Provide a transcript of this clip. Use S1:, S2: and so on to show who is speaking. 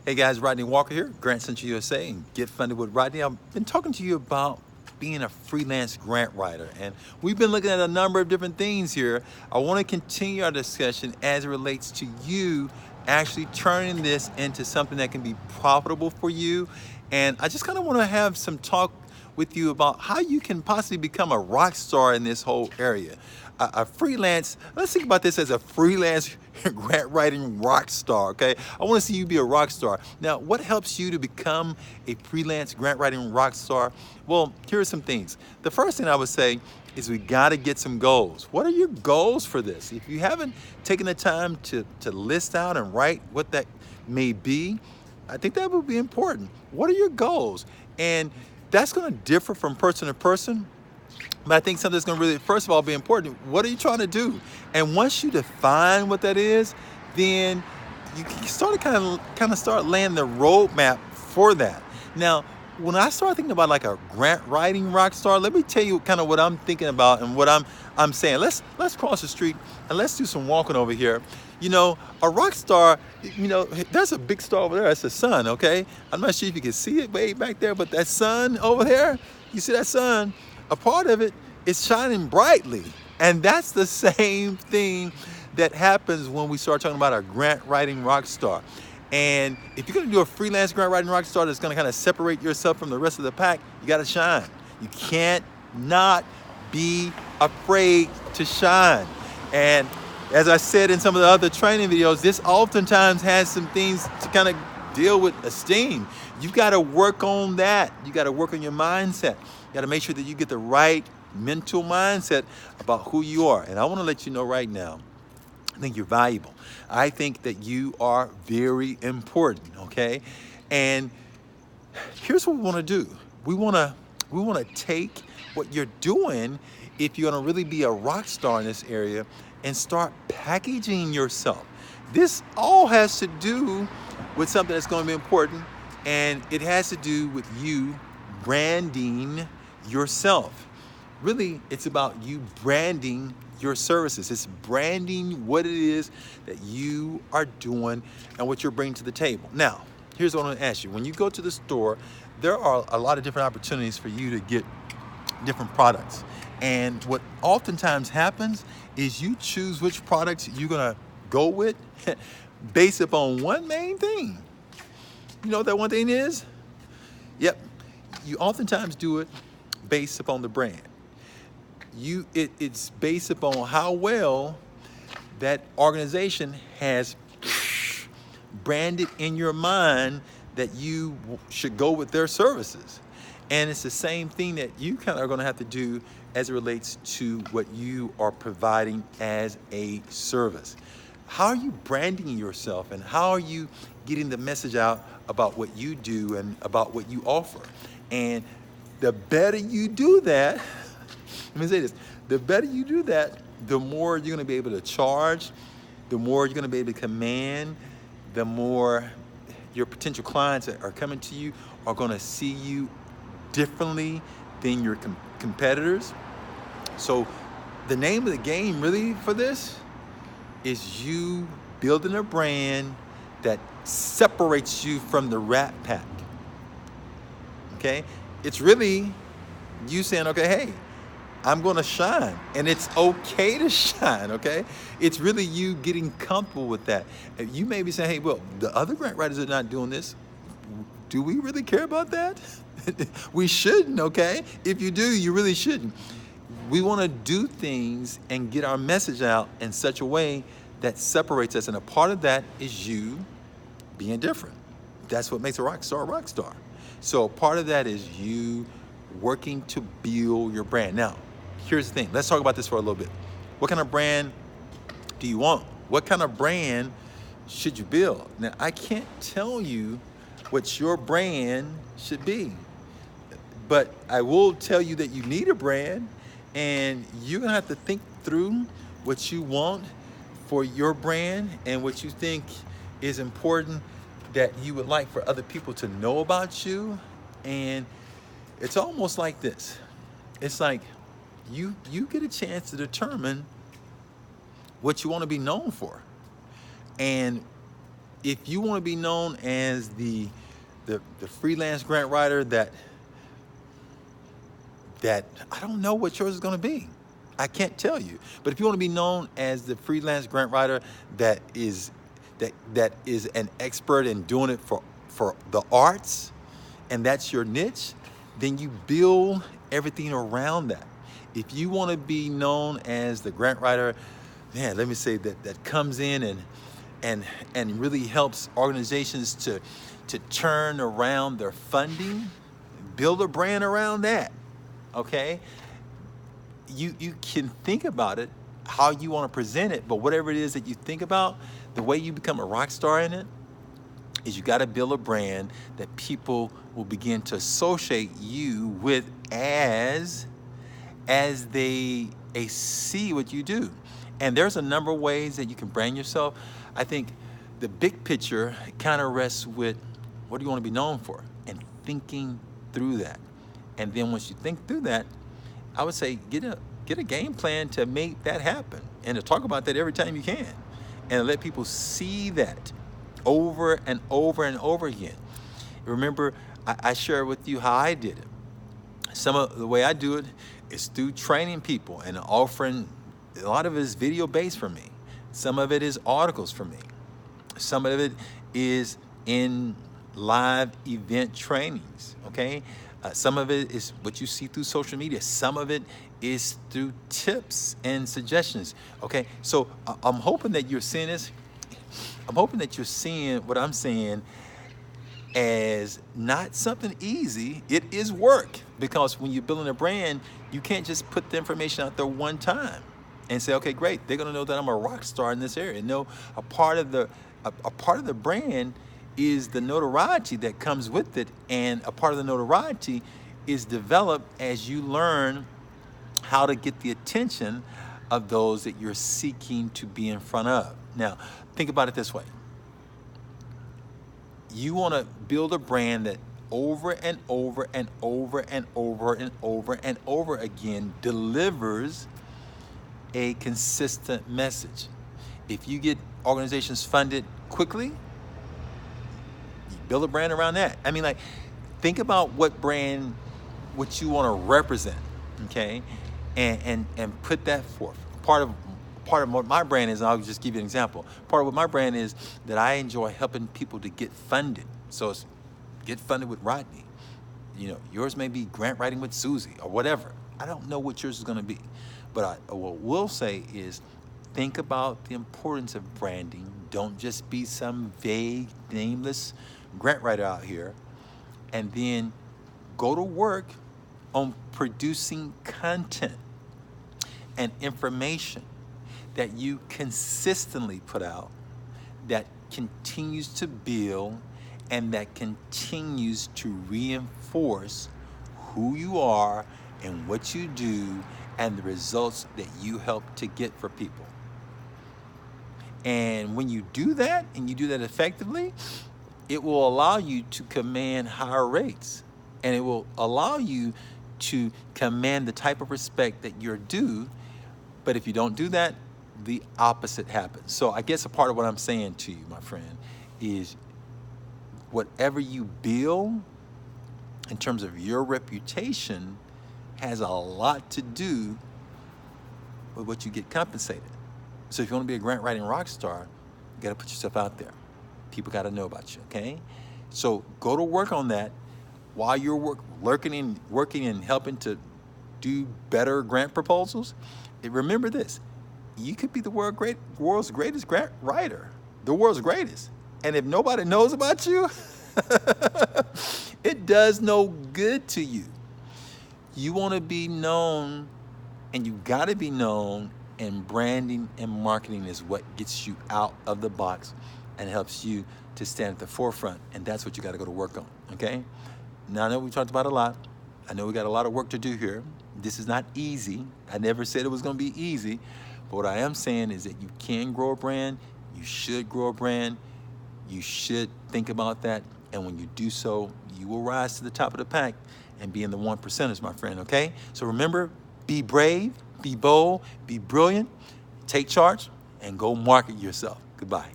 S1: Hey guys, Rodney Walker here, Grant Central USA, and Get Funded with Rodney. I've been talking to you about being a freelance grant writer, and we've been looking at a number of different things here. I want to continue our discussion as it relates to you actually turning this into something that can be profitable for you. And I just kind of want to have some talk with you about how you can possibly become a rock star in this whole area. A freelance, let's think about this as a freelance grant writing rock star, okay? I want to see you be a rock star. Now, what helps you to become a freelance grant writing rock star? Well, here are some things. The first thing I would say is we got to get some goals. What are your goals for this? If you haven't taken the time to list out and write what that may be, I think that would be important. What are your goals? And that's going to differ from person to person. But I think something that's going to really, first of all, be important. What are you trying to do? And once you define what that is, then you can start to kind of start laying the roadmap for that. Now, when I start thinking about like a grant writing rock star, let me tell you kind of what I'm thinking about and what I'm saying. Let's cross the street and let's do some walking over here. You know, a rock star, you know, there's a big star over there. That's the sun, okay? I'm not sure if you can see it way back there, but that sun over there, you see that sun? A part of it is shining brightly. And that's the same thing that happens when we start talking about a grant writing rock star. And if you're going to do a freelance grant writing rock star that's going to kind of separate yourself from the rest of the pack, you got to shine. You can't not be afraid to shine. And as I said in some of the other training videos, this oftentimes has some things to kind of deal with esteem. You've got to work on that. You got to work on your mindset. You got to make sure that you get the right mental mindset about who you are. And I want to let you know right now, I think you're valuable. I think that you are very important, okay? And here's what we want to do. We want to take what you're doing, if you're going to really be a rock star in this area, and start packaging yourself. This all has to do with something that's going to be important, and it has to do with you branding yourself. Really, it's about you branding your services. It's branding what it is that you are doing and what you're bringing to the table. Now, here's what I'm going to ask you. When you go to the store, there are a lot of different opportunities for you to get different products. And what oftentimes happens is you choose which products you're going to go with based upon one main thing. You know what that one thing is? Yep. You oftentimes do it based upon the brand. It's based upon how well that organization has branded in your mind that you should go with their services. And it's the same thing that you kind of are going to have to do as it relates to what you are providing as a service. How are you branding yourself, and how are you getting the message out about what you do and about what you offer? And the better you do that, let me say this, the better you do that, the more you're going to be able to charge, the more you're going to be able to command, the more your potential clients that are coming to you are going to see you differently than your competitors. So the name of the game really for this is you building a brand that separates you from the rat pack. Okay? It's really you saying, okay, hey, I'm going to shine, and it's okay to shine, okay? It's really you getting comfortable with that. You may be saying, hey, well, the other grant writers are not doing this. Do we really care about that? We shouldn't, okay? If you do, you really shouldn't. We want to do things and get our message out in such a way that separates us, and a part of that is you being different. That's what makes a rock star a rock star. So part of that is you working to build your brand. Now, here's the thing. Let's talk about this for a little bit. What kind of brand do you want? What kind of brand should you build? Now, I can't tell you what your brand should be, but I will tell you that you need a brand, and you're gonna have to think through what you want for your brand and what you think is important that you would like for other people to know about you. And it's almost like this. It's like you get a chance to determine what you want to be known for. And if you want to be known as the freelance grant writer that I don't know what yours is going to be. I can't tell you. But if you want to be known as the freelance grant writer that is an expert in doing it for the arts, and that's your niche, then you build everything around that. If you want to be known as the grant writer, man, let me say that comes in and really helps organizations to turn around their funding, build a brand around that. Okay? You can think about it, how you want to present it, but whatever it is that you think about, the way you become a rock star in it is you got to build a brand that people will begin to associate you with as they see what you do. And there's a number of ways that you can brand yourself. I think the big picture kind of rests with what do you want to be known for, and thinking through that. And then once you think through that, I would say get a game plan to make that happen, and to talk about that every time you can, and let people see that over and over and over again. Remember, I share with you how I did it. Some of the way I do it is through training people and offering. A lot of it is video based for me. Some of it is articles for me. Some of it is in live event trainings, okay? Some of it is what you see through social media. Some of it is through tips and suggestions, okay? So I'm hoping that you're seeing this. I'm hoping that you're seeing what I'm saying as not something easy. It is work, because when you're building a brand, you can't just put the information out there one time and say, okay, great, they're gonna know that I'm a rock star in this area. No, a part of the brand is the notoriety that comes with it, and a part of the notoriety is developed as you learn how to get the attention of those that you're seeking to be in front of. Now, think about it this way. You want to build a brand that over and over and over and over and over and over again delivers a consistent message. If you get organizations funded quickly, you build a brand around that. I mean, like, think about what you want to represent, okay, and put that forth. Part of what my brand is, and I'll just give you an example. Part of what my brand is that I enjoy helping people to get funded. So it's get funded with Rodney. You know, yours may be grant writing with Susie or whatever. I don't know what yours is going to be, but what we'll say is think about the importance of branding. Don't just be some vague, nameless grant writer out here, and then go to work on producing content and information that you consistently put out, that continues to build and that continues to reinforce who you are and what you do and the results that you help to get for people. And when you do that, and you do that effectively, it will allow you to command higher rates, and it will allow you to command the type of respect that you're due. But if you don't do that, the opposite happens. So I guess a part of what I'm saying to you, my friend, is whatever you build in terms of your reputation has a lot to do with what you get compensated. So if you want to be a grant writing rock star, you got to put yourself out there. People got to know about you, okay? So go to work on that while you're working and helping to do better grant proposals. And remember this, you could be the world's greatest grant writer, the world's greatest. And if nobody knows about you, it does no good to you. You want to be known, and you got to be known, and branding and marketing is what gets you out of the box and helps you to stand at the forefront. And that's what you got to go to work on, okay? Now, I know we talked about a lot. I know we got a lot of work to do here. This is not easy. I never said it was going to be easy. But what I am saying is that you can grow a brand. You should grow a brand. You should think about that. And when you do so, you will rise to the top of the pack and be in the 1%ers, my friend, okay? So remember, be brave, be bold, be brilliant, take charge, and go market yourself. Goodbye.